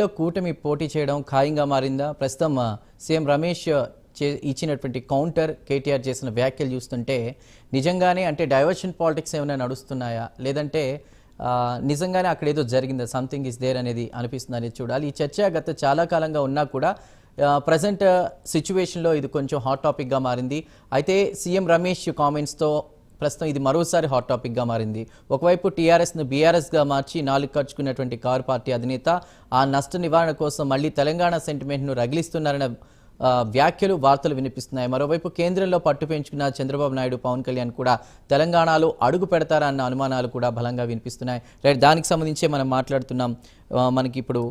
లో కూటమి పోటీ చేయడం ఖాయంగా మారిందా? ప్రస్తుతం సీఎం రమేష్ ఇచ్చినటువంటి కౌంటర్ కేటీఆర్ చేసిన వ్యాఖ్యలు చూస్తుంటే నిజంగానే అంటే డైవర్షన్ పాలిటిక్స్ ఏమైనా నడుస్తున్నాయా, లేదంటే నిజంగానే అక్కడ ఏదో జరిగిందా, సంథింగ్ ఇస్ దేర్ అనేది అనిపిస్తుంది అనేది చూడాలి. ఈ చర్చ గత చాలా కాలంగా ఉన్నా కూడా ప్రజెంట్ సిచ్యువేషన్లో ఇది కొంచెం హాట్ టాపిక్గా మారింది. అయితే సీఎం రమేష్ కామెంట్స్తో ప్రస్తుతం ఇది మరోసారి హాట్ టాపిక్గా మారింది. ఒకవైపు టీఆర్ఎస్ను బీఆర్ఎస్గా మార్చి నాలుగు ఖర్చుకున్నటువంటి కారు పార్టీ అధినేత ఆ నష్ట నివారణ కోసం మళ్ళీ తెలంగాణ సెంటిమెంట్ను రగిలిస్తున్నారన్న వ్యాఖ్యలు, వార్తలు వినిపిస్తున్నాయి. మరోవైపు కేంద్రంలో పట్టు పెంచుకున్న చంద్రబాబు నాయుడు, పవన్ కళ్యాణ్ కూడా తెలంగాణలో అడుగు పెడతారా అన్న అనుమానాలు కూడా బలంగా వినిపిస్తున్నాయి. రైట్, దానికి సంబంధించే మనం మాట్లాడుతున్నాం. మనకి ఇప్పుడు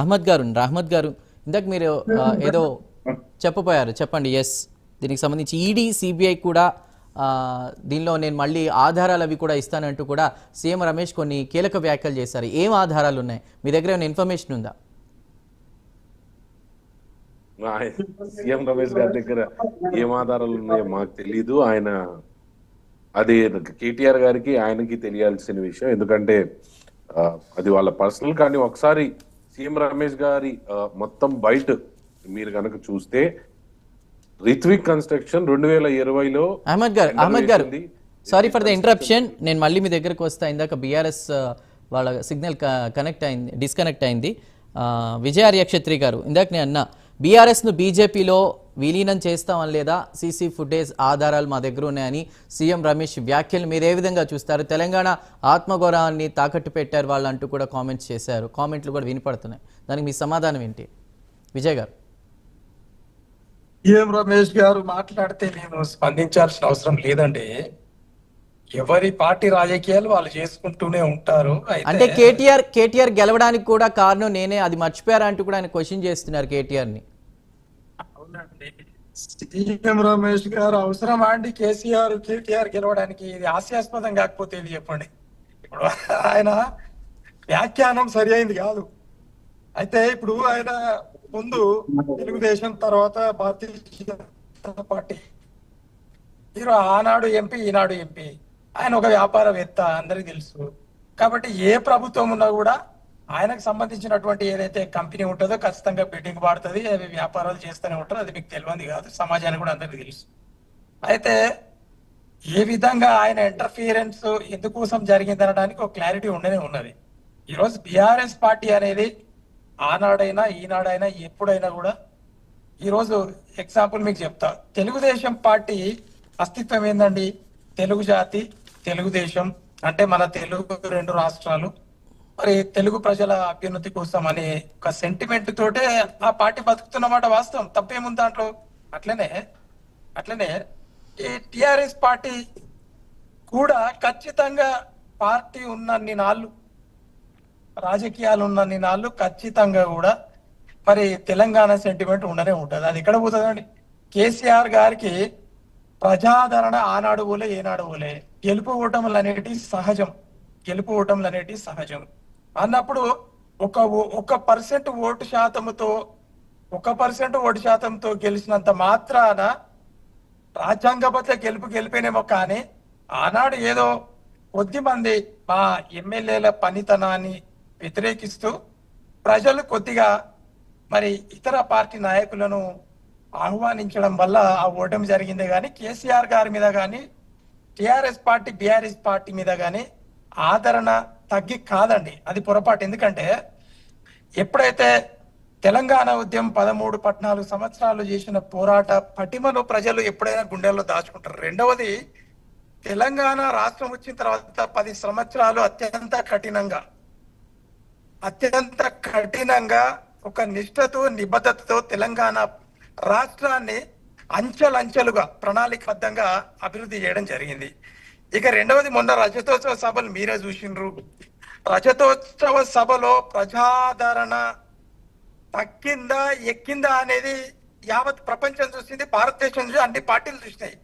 అహ్మద్ గారు ఇందాక మీరు ఏదో చెప్పబోయారు, చెప్పండి. ఎస్, దీనికి సంబంధించి ఈడీ, సిబిఐ కూడా దీనిలో నేను మళ్ళీ ఆధారాలు అవి కూడా ఇస్తానంటూ కూడా సీఎం రమేష్ కొన్ని కీలక వ్యాఖ్యలు చేశారు. ఏం ఆధారాలు ఉన్నాయి మీ దగ్గర, ఏమైనా ఇన్ఫర్మేషన్ ఉందా? సీఎం రమేష్ గారి దగ్గర ఏం ఆధారాలు ఉన్నాయో మాకు తెలీదు. ఆయన అది కేటీఆర్ గారికి ఆయనకి తెలియాల్సిన విషయం, ఎందుకంటే అది వాళ్ళ పర్సనల్. కానీ ఒకసారి సీఎం రమేష్ గారి మొత్తం బయట మీరు కనుక చూస్తే రిత్విక్ కన్స్ట్రక్షన్ 2020లో అహ్మద్ గారు సారీ ఫర్ ద ఇంటరప్షన్, నేను మళ్ళీ మీ దగ్గరకు వస్తా. ఇందాక బీఆర్ఎస్ వాళ్ళ సిగ్నల్ డిస్కనెక్ట్ అయింది. విజయార్య క్షత్రి గారు, ఇందాక నేను అన్నా బీఆర్ఎస్ను బీజేపీలో విలీనం చేస్తామని లేదా సీసీ ఫుటేజ్ ఆధారాలు మా దగ్గర ఉన్నాయని సీఎం రమేష్ వ్యాఖ్యలు మీరు ఏ విధంగా చూస్తారు? తెలంగాణ ఆత్మగౌరవాన్ని తాకట్టు పెట్టారు వాళ్ళు అంటూ కూడా కామెంట్స్ చేశారు, కామెంట్లు కూడా వినపడుతున్నాయి. దానికి మీ సమాధానం ఏంటి విజయ్ గారు? సీఎం రమేష్ గారు మాట్లాడితే నేను స్పందించాల్సిన అవసరం లేదండి. ఎవరి పార్టీ రాజకీయాలు వాళ్ళు చేసుకుంటూనే ఉంటారు. అంటే కేటీఆర్ గెలవడానికి కూడా కారణం నేనే, అది మర్చిపోయారా అంటూ కూడా ఆయన క్వశ్చన్ చేస్తున్నారు కేటీఆర్ ని. అవునండి, సీఎం రమేష్ గారు అవసరమా అండి కేటీఆర్ గెలవడానికి? ఇది హాస్యాస్పదం కాకపోతే ఇది చెప్పండి. ఇప్పుడు ఆయన వ్యాఖ్యానం సరి అయింది కాదు. అయితే ఇప్పుడు ఆయన ముందు తెలుగుదేశం, తర్వాత భారతీయ జనతా పార్టీ, ఆనాడు ఎంపీ, ఈనాడు ఎంపీ. ఆయన ఒక వ్యాపారవేత్త, అందరికి తెలుసు. కాబట్టి ఏ ప్రభుత్వం ఉన్నా కూడా ఆయనకు సంబంధించినటువంటి ఏదైతే కంపెనీ ఉంటుందో ఖచ్చితంగా బిడ్డింగ్ వాడుతుంది, అవి వ్యాపారాలు చేస్తూనే ఉంటారు. అది మీకు తెలియంది కాదు, సమాజానికి కూడా అందరికి తెలుసు. అయితే ఏ విధంగా ఆయన ఇంటర్ఫియరెన్స్ ఎందుకోసం జరిగింది అనడానికి ఒక క్లారిటీ ఉండనే ఉన్నది. ఈరోజు బీఆర్ఎస్ పార్టీ అనేది ఆనాడైనా ఈనాడైనా ఎప్పుడైనా కూడా, ఈరోజు ఎగ్జాంపుల్ మీకు చెప్తా. తెలుగుదేశం పార్టీ అస్తిత్వం ఏందండి? తెలుగు జాతి, తెలుగుదేశం అంటే మన తెలుగు రెండు రాష్ట్రాలు, మరి తెలుగు ప్రజల అభ్యున్నతి కోసం అనే ఒక సెంటిమెంట్ తోటే ఆ పార్టీ బతుకుతున్నమాట. వాస్తవం, తప్పేముంది దాంట్లో. అట్లనే ఈ టిఆర్ఎస్ పార్టీ కూడా ఖచ్చితంగా పార్టీ ఉన్నన్ని నాళ్ళు, రాజకీయాలు ఉన్నన్ని నాళ్ళు ఖచ్చితంగా కూడా మరి తెలంగాణ సెంటిమెంట్ ఉండనే ఉంటుంది. అది ఎక్కడ పోతుందండి? కేసీఆర్ గారికి ప్రజాదరణ ఆనాడు పోలే, ఏనాడు పోలే. గెలుపు ఓటములు అనేటి సహజం అన్నప్పుడు ఒక పర్సెంట్ ఓటు శాతంతో గెలిచినంత మాత్రాన రాజ్యాంగబద్ధ గెలిపేనేమో. కానీ ఆనాడు ఏదో కొద్ది మంది మా ఎమ్మెల్యేల పనితనాన్ని వ్యతిరేకిస్తూ ప్రజలు కొద్దిగా మరి ఇతర పార్టీ నాయకులను ఆహ్వానించడం వల్ల ఆ ఓటమి జరిగిందే కానీ కేసీఆర్ గారి మీద కానీ టిఆర్ఎస్ పార్టీ, బీఆర్ఎస్ పార్టీ మీద కానీ ఆదరణ తగ్గి కాదండి. అది పొరపాటు. ఎందుకంటే ఎప్పుడైతే తెలంగాణ ఉద్యమం 13-14 సంవత్సరాలు చేసిన పోరాట పటిమను ప్రజలు ఎప్పుడైనా గుండెల్లో దాచుకుంటారు. రెండవది, తెలంగాణ రాష్ట్రం వచ్చిన తర్వాత 10 సంవత్సరాలు అత్యంత కఠినంగా ఒక నిష్ఠతో, నిబద్ధతతో తెలంగాణ రాష్ట్రాన్ని అంచెలంచెలుగా ప్రణాళికబద్ధంగా అభివృద్ధి చేయడం జరిగింది. ఇక రెండవది, మొన్న రజతోత్సవ సభలు మీరే చూసిండ్రు. రజతోత్సవ సభలో ప్రజాదరణ తగ్గిందా ఎక్కిందా అనేది యావత్ ప్రపంచం చూసింది, భారతదేశం చూసి అన్ని పార్టీలు చూసినాయి.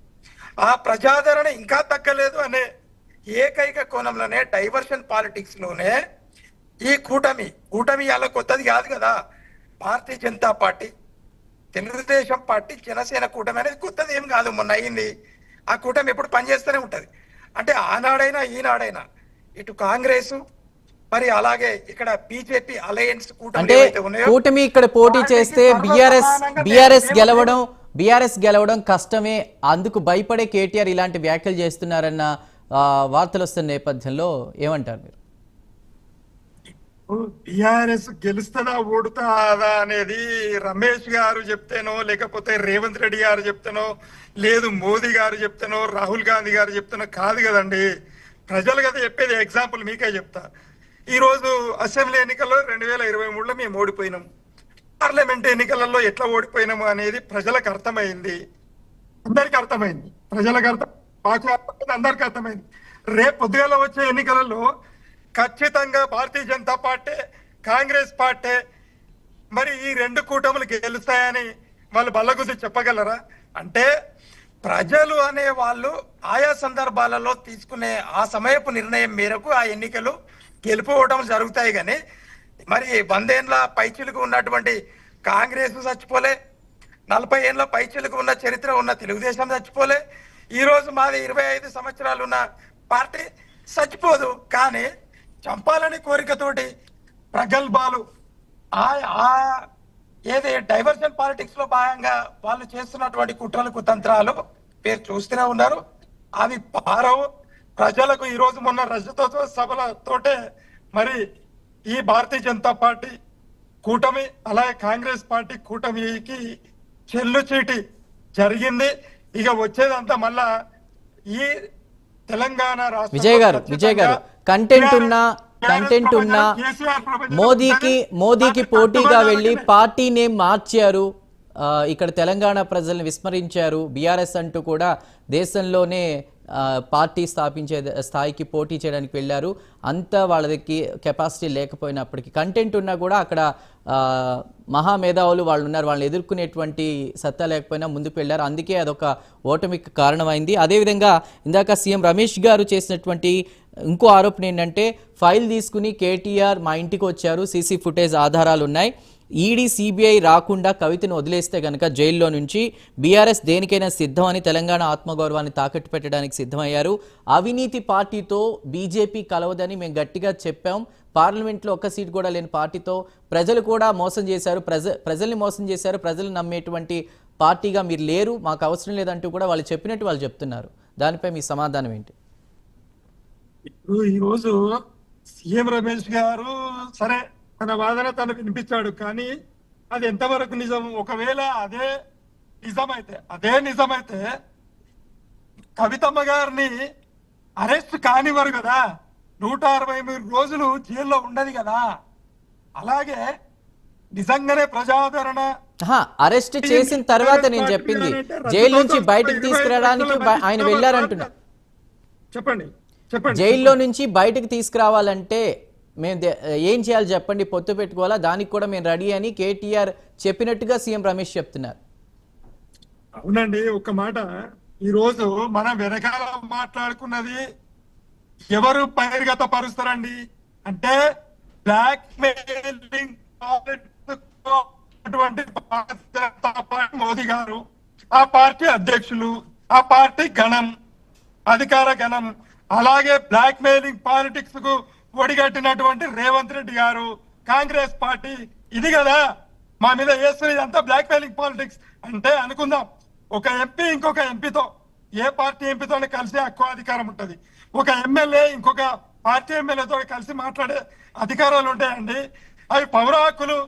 ఆ ప్రజాదరణ ఇంకా తగ్గలేదు అనే ఏకైక కోణంలోనే, డైవర్షన్ పాలిటిక్స్ లోనే ఈ కూటమి అలా కొత్తది కాదు కదా. భారతీయ జనతా పార్టీ, తెలుగుదేశం పార్టీ, జనసేన కూటమి అనేది కొత్తది ఏం కాదు, మొన్న అయింది. ఆ కూటమి ఎప్పుడు పనిచేస్తూనే ఉంటది. అంటే ఆనాడైనా ఈనాడైనా ఇటు కాంగ్రెస్, మరి అలాగే ఇక్కడ బీజేపీ అలయన్స్ కూటమి అంటే ఏవైతే ఉన్నాయో కూటమి ఇక్కడ పోటీ వాటికి చేస్తే సర్వసమానంగా బీఆర్ఎస్ గెలవడం కష్టమే, అందుకు భయపడే కేటీఆర్ ఇలాంటి వ్యాఖ్యలు చేస్తున్నారన్న వార్తలు వస్తున్న నేపథ్యంలో ఏమంటారు మీరు? టిఆర్ఎస్ గెలుస్తుందా ఓడుతుందా అనేది రమేష్ గారు చెప్తేనో, లేకపోతే రేవంత్ రెడ్డి గారు చెప్తేనో, లేదు మోదీ గారు చెప్తేనో, రాహుల్ గాంధీ గారు చెప్తేనో కాదు కదండి. ప్రజలు కదా చెప్పేది. ఎగ్జాంపుల్ మీకే చెప్తా. ఈ రోజు అసెంబ్లీ ఎన్నికల్లో 2023లో మేము ఓడిపోయినాం. పార్లమెంట్ ఎన్నికలలో ఎట్లా ఓడిపోయినాము అనేది ప్రజలకు అర్థమైంది, అందరికి అర్థమైంది. ప్రజలకు అర్థం, మాకు అర్థమైంది, అందరికి అర్థమైంది. రేపు పొద్దుగాల వచ్చే ఎన్నికలలో ఖచ్చితంగా భారతీయ జనతా పార్టీ, కాంగ్రెస్ పార్టీ మరి ఈ రెండు కూటములు గెలుస్తాయని వాళ్ళు బల్లగుద్ది చెప్పగలరా? అంటే ప్రజలు అనే వాళ్ళు ఆయా సందర్భాలలో తీసుకునే ఆ సమయపు నిర్ణయం మేరకు ఆ ఎన్నికలు గెలుపుకోవడం జరుగుతాయి. కానీ మరి 100 ఏళ్ళ పైచిలకు ఉన్నటువంటి కాంగ్రెస్ చచ్చిపోలే, 40 ఏళ్ళ పైచిలకు ఉన్న చరిత్ర ఉన్న తెలుగుదేశం చచ్చిపోలే, ఈ రోజు మాది 25 సంవత్సరాలు ఉన్న పార్టీ చచ్చిపోదు. కానీ చంపాలని కోరికతోటి ప్రగల్భాలు ఏది డైవర్షన్ పాలిటిక్స్ లో భాగంగా వాళ్ళు చేస్తున్నటువంటి కుట్రలు కుతంత్రాలు మీరు చూస్తూనే ఉన్నారు. అవి పారవు. ప్రజలకు ఈ రోజు మొన్న రజతోత్సవ సభలతోటే మరి ఈ భారతీయ జనతా పార్టీ కూటమి అలాగే కాంగ్రెస్ పార్టీ కూటమికి చెల్లు చీటి జరిగింది. ఇక వచ్చేదంతా మళ్ళా ఈ తెలంగాణ రాష్ట్ర విజయ్ గారు కంటెంట్ ఉన్న మోదీకి పోటీగా వెళ్ళి పార్టీ నేమ్ మార్చారు, ఇక్కడ తెలంగాణ ప్రజల్ని విస్మరించారు. బీఆర్ఎస్ అంటూ కూడా దేశంలోనే పార్టీ స్థాపించే స్థాయికి పోటీ చేయడానికి వెళ్ళారు. అంతా వాళ్ళకి కెపాసిటీ లేకపోయినప్పటికీ కంటెంట్ ఉన్నా కూడా అక్కడ మహామేధావులు వాళ్ళు ఉన్నారు, వాళ్ళని ఎదుర్కొనేటువంటి సత్తా లేకపోయినా ముందుకు వెళ్ళారు. అందుకే అదొక ఓటమికి కారణమైంది. అదేవిధంగా ఇందాక సీఎం రమేష్ గారు చేసినటువంటి ఇంకో ఆరోపణ ఏంటంటే, ఫైల్ తీసుకుని కేటీఆర్ మా ఇంటికి వచ్చారు, సీసీ ఫుటేజ్ ఆధారాలు ఉన్నాయి, ఈడీ సిబిఐ రాకుండా కవితను వదిలేస్తే కనుక జైల్లో నుంచి బీఆర్ఎస్ దేనికైనా సిద్ధం అని తెలంగాణ ఆత్మగౌరవాన్ని తాకట్టు పెట్టడానికి సిద్ధమయ్యారు. అవినీతి పార్టీతో బీజేపీ కలవదని మేము గట్టిగా చెప్పాం. పార్లమెంట్లో ఒక్క సీట్ కూడా లేని పార్టీతో ప్రజలు కూడా మోసం చేశారు, ప్రజల్ని మోసం చేశారు, ప్రజలు నమ్మేటువంటి పార్టీగా మీరు లేరు, మాకు అవసరం లేదంటూ కూడా వాళ్ళు చెప్పినట్టు వాళ్ళు చెప్తున్నారు. దానిపై మీ సమాధానం ఏంటి? ఇప్పుడు ఈరోజు సీఎం రమేష్ గారు సరే తన వాదన తను వినిపించాడు, కానీ అది ఎంతవరకు నిజం? ఒకవేళ అదే నిజమైతే కవితమ్మ గారిని అరెస్ట్ కానివ్వరు కదా, 163 రోజులు జైల్లో ఉండదు కదా. అలాగే నిజంగానే ప్రజాదరణ అరెస్ట్ చేసిన తర్వాత నేను చెప్పింది జైలు నుంచి బయటకు తీసుకురావడానికి ఆయన వెళ్ళారంటున్నా. చెప్పండి. జైల్లో నుంచి బయటకు తీసుకురావాలంటే మేము ఏం చేయాలి చెప్పండి, పొత్తు పెట్టుకోవాలా, దానికి కూడా మేము రెడీ అని కేటీఆర్ చెప్పినట్టుగా సీఎం రమేష్ చెప్తున్నారు. అవునండి, ఒక మాట, ఈ రోజు మనం వెనకాల మాట్లాడుకున్నది ఎవరు బహిర్గత పరుస్తారండి అంటే బ్లాక్ మెయిలింగ్ మోదీ గారు, ఆ పార్టీ అధ్యక్షులు, ఆ పార్టీ గణం, అధికార గణం, అలాగే బ్లాక్ మెయిలింగ్ పాలిటిక్స్ కు ఒడిగట్టినటువంటి రేవంత్ రెడ్డి గారు, కాంగ్రెస్ పార్టీ, ఇది కదా మా మీద వేస్తున్న ఇదంతా బ్లాక్ మెయిలింగ్ పాలిటిక్స్. అంటే అనుకుందాం, ఒక ఎంపీ ఇంకొక ఎంపీతో, ఏ పార్టీ ఎంపీతో కలిసి హక్కు అధికారం ఉంటది, ఒక ఎమ్మెల్యే ఇంకొక పార్టీ ఎమ్మెల్యేతో కలిసి మాట్లాడే అధికారాలు ఉంటాయండి. అవి పౌర హక్కులు,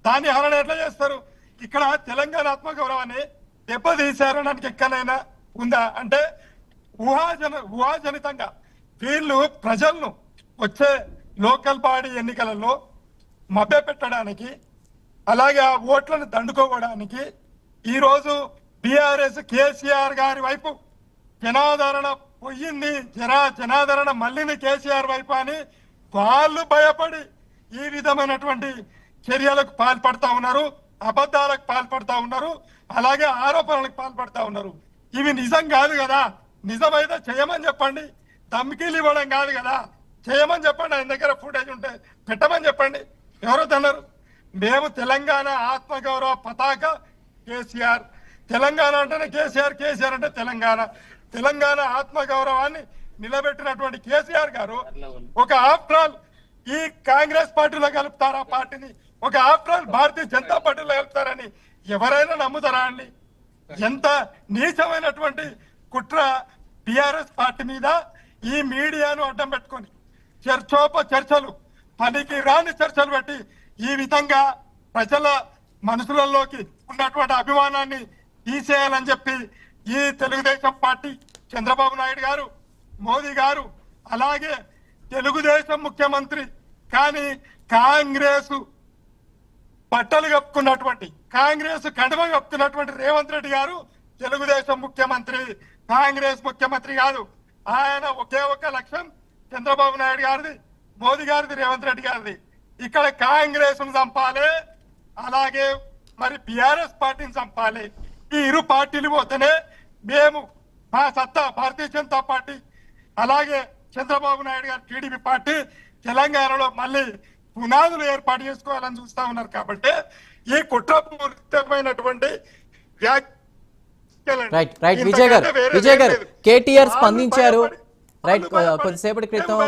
దాన్ని హరణ ఎట్లా చేస్తారు? ఇక్కడ తెలంగాణ ఆత్మగౌరవాన్ని దెబ్బతీశారనడానికి ఎక్కడైనా ఉందా? అంటే ఊహాజనితంగా వీళ్ళు ప్రజలను వచ్చే లోకల్ బాడీ ఎన్నికలలో మభ్యపెట్టడానికి, అలాగే ఆ ఓట్లను దండుకోవడానికి ఈరోజు బీఆర్ఎస్ కేసీఆర్ గారి వైపు జనాదరణ పోయింది, జనాదరణ మళ్ళీ కేసీఆర్ వైపు అని వాళ్ళు భయపడి ఈ విధమైనటువంటి చర్యలకు పాల్పడతా ఉన్నారు, అబద్ధాలకు పాల్పడతా ఉన్నారు, అలాగే ఆరోపణలకు పాల్పడతా ఉన్నారు. ఇవి నిజం కాదు కదా. నిజమైతే చేయమని చెప్పండి, ధమ్కీలు ఇవ్వడం కాదు కదా, చేయమని చెప్పండి. ఆయన దగ్గర ఫుటేజ్ ఉంటే పెట్టమని చెప్పండి. ఎవరో తిన్నారు. మేము తెలంగాణ ఆత్మగౌరవ పతాక కేసీఆర్, తెలంగాణ అంటేనే కేసీఆర్, కేసీఆర్ అంటే తెలంగాణ ఆత్మగౌరవాన్ని నిలబెట్టినటువంటి కేసీఆర్ గారు ఒక ఆఫ్టర్ ఆల్ ఈ కాంగ్రెస్ పార్టీలో కలుపుతారా పార్టీని? ఒక ఆఫ్టర్ ఆల్ భారతీయ జనతా పార్టీలో కలుపుతారని ఎవరైనా నమ్ముతారా అండి? ఎంత నీచమైనటువంటి కుట్ర టిఆర్ఎస్ పార్టీ మీద ఈ మీడియాను అడ్డం పెట్టుకొని చర్చలు పనికి రాని చర్చలు పెట్టి ఈ విధంగా ప్రజల మనసులలోకి ఉన్నటువంటి అభిమానాన్ని తీసేయాలని చెప్పి ఈ తెలుగుదేశం పార్టీ చంద్రబాబు నాయుడు గారు, మోదీ గారు, అలాగే తెలుగుదేశం ముఖ్యమంత్రి కానీ కాంగ్రెస్ బట్టలు కప్పుకున్నటువంటి, కాంగ్రెస్ కండువ కప్పుకున్నటువంటి రేవంత్ రెడ్డి గారు తెలుగుదేశం ముఖ్యమంత్రి, కాంగ్రెస్ ముఖ్యమంత్రి కాదు. ఆయన ఒకే ఒక లక్ష్యం చంద్రబాబు నాయుడు గారిది, మోదీ గారిది, రేవంత్ రెడ్డి గారిది. ఇక్కడ కాంగ్రెస్ ను చంపాలి, అలాగే మరి బిఆర్ఎస్ పార్టీని చంపాలి. ఈ ఇరు పార్టీలు పోతేనే మేము మా సత్తా భారతీయ జనతా పార్టీ, అలాగే చంద్రబాబు నాయుడు గారు టీడీపీ పార్టీ తెలంగాణలో మళ్ళీ పునాదులు ఏర్పాటు చేసుకోవాలని చూస్తా ఉన్నారు. కాబట్టి ఈ కుట్రపూరితమైనటువంటి రైట్ విజయ్ గారు కేటీఆర్ స్పందించారు. రైట్ కొద్దిసేపటి క్రితం